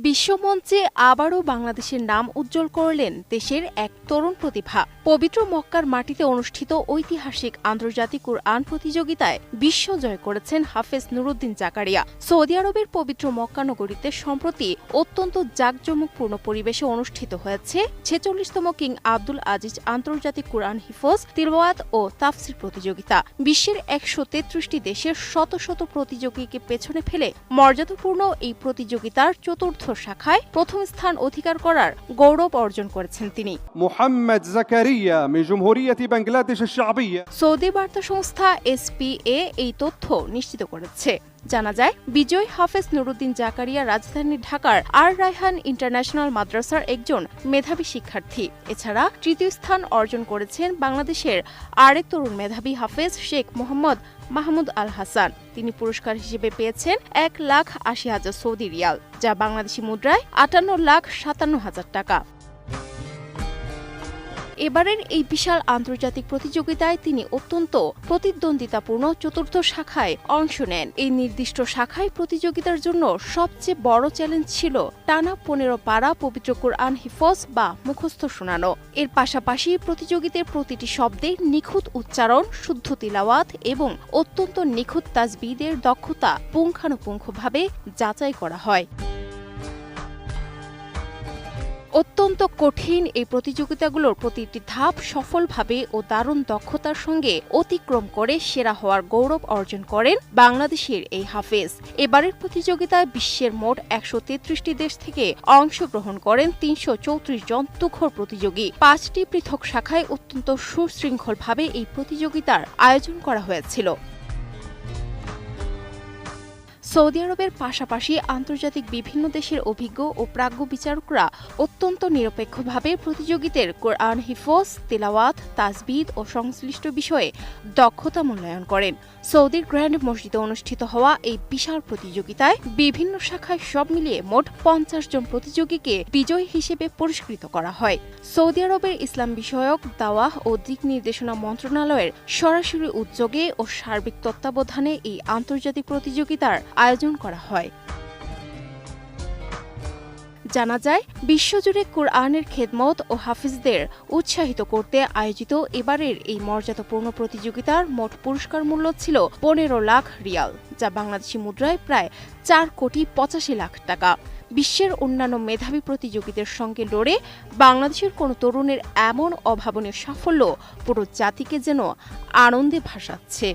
বিশ্বমঞ্চে আবারও বাংলাদেশের নাম উজ্জ্বল করলেন দেশের এক তরুণ প্রতিভা। পবিত্র মক্কার মাটিতে অনুষ্ঠিত ঐতিহাসিক আন্তর্জাতিক কুরআন প্রতিযোগিতায় বিশ্ব জয় করেছেন হাফেজ নুরুদ্দিন জাকারিয়া। সৌদি আরবের পবিত্র মক্কা নগরীতে সম্প্রতি অত্যন্ত জাঁকজমকপূর্ণ পরিবেশে অনুষ্ঠিত হয়েছে ৪৬তম কিং আব্দুল আজিজ আন্তর্জাতিক কুরআন হিফজ, তিলাওয়াত ও তাফসির প্রতিযোগিতা। বিশ্বের ১৩৩টি দেশের শত শত প্রতিযোগীকে পেছনে ফেলে মর্যাদাপূর্ণ এই প্রতিযোগিতার চতুর্থ শাখায় প্রথম স্থান অধিকার করার গৌরব অর্জন করেছেন তিনি। মোহাম্মদ জাকারিয়া من جمهورية بنغلاديش الشعبية। সৌদি বার্তা সংস্থা SPA এই তথ্য নিশ্চিত করেছে। জানা যায়, বিজয়ী হাফেজ নুরুদ্দিন জাকারিয়া রাজধানী ঢাকার আর রায়হান ইন্টারন্যাশনাল মাদ্রাসার একজন মেধাবী শিক্ষার্থী। এছাড়া তৃতীয় স্থান অর্জন করেছেন বাংলাদেশের আরেক তরুণ মেধাবী হাফেজ শেখ মোহাম্মদ মাহমুদ আল হাসান। তিনি পুরস্কার হিসেবে পেয়েছেন ১,৮০,০০০ সৌদি রিয়াল, যা বাংলাদেশি মুদ্রায় ৫৮,৫৭,০০০ টাকা। এবারের এই বিশাল আন্তর্জাতিক প্রতিযোগিতায় তিনি অত্যন্ত প্রতিদ্বন্দ্বিতাপূর্ণ চতুর্থ শাখায় অংশ নেন। এই নির্দিষ্ট শাখায় প্রতিযোগিতার জন্য সবচেয়ে বড় চ্যালেঞ্জ ছিল টানা ১৫ পারা পবিত্র কুরআন হিফজ বা মুখস্থ শোনানো। এর পাশাপাশি প্রতিযোগিতার প্রতিটি শব্দের নিখুঁত উচ্চারণ, শুদ্ধ তিলাওয়াত এবং অত্যন্ত নিখুঁত তাজবিদের দক্ষতা পুঙ্খানুপুঙ্খভাবে যাচাই করা হয়। অত্যন্ত কঠিন এই প্রতিযোগিতাগুলোর প্রতিটি ধাপ সফলভাবে ও দারুণ দক্ষতার সঙ্গে অতিক্রম করে সেরা হওয়ার গৌরব অর্জন করেন বাংলাদেশের এই হাফেজ। এবারের প্রতিযোগিতায় বিশ্বের মোট ১৩৩টি দেশ থেকে অংশগ্রহণ করেন ৩৩৪ জন তুখোর প্রতিযোগী। ৫টি পৃথক শাখায় অত্যন্ত সুশৃঙ্খলভাবে এই প্রতিযোগিতার আয়োজন করা হয়েছিল। সৌদি আরবের পাশাপাশি আন্তর্জাতিক বিভিন্ন দেশের অভিজ্ঞ ও প্রাজ্ঞ বিচারকরা অত্যন্ত নিরপেক্ষভাবে প্রতিযোগিতার কোরআন হিফজ, তিলাওয়াত, তাজবিদ ও সংশ্লিষ্ট বিষয়ে দক্ষতা মূল্যায়ন করেন। সৌদির গ্র্যান্ড মসজিদে অনুষ্ঠিত হওয়া এই বিশাল প্রতিযোগিতায় বিভিন্ন শাখায় সব মিলিয়ে মোট ৫০ জন প্রতিযোগীকে বিজয়ী হিসেবে পুরস্কৃত করা হয়। সৌদি আরবের ইসলাম বিষয়ক দাওয়াহ ও দিক নির্দেশনা মন্ত্রণালয়ের সরাসরি উদ্যোগে ও সার্বিক তত্ত্বাবধানে এই আন্তর্জাতিক প্রতিযোগিতার আয়োজন করা হয়। জানা যায়, বিশ্বজুড়ে কুরআনের খেদমত ও হাফিজদের উৎসাহিত করতে আয়োজিত এবারের এই মর্যাদাপূর্ণ প্রতিযোগিতার মোট পুরস্কার মূল্য ছিল ১৫ লাখ রিয়াল, যা বাংলাদেশি মুদ্রায় প্রায় ৪,৮৫,০০,০০০ টাকা। বিশ্বের অন্যান্য মেধাবী প্রতিযোগীদের সঙ্গে লড়ে বাংলাদেশের কোনো তরুণের এমন অভাবনীয় সাফল্য পুরো জাতিকে যেন আনন্দে ভাসাচ্ছে।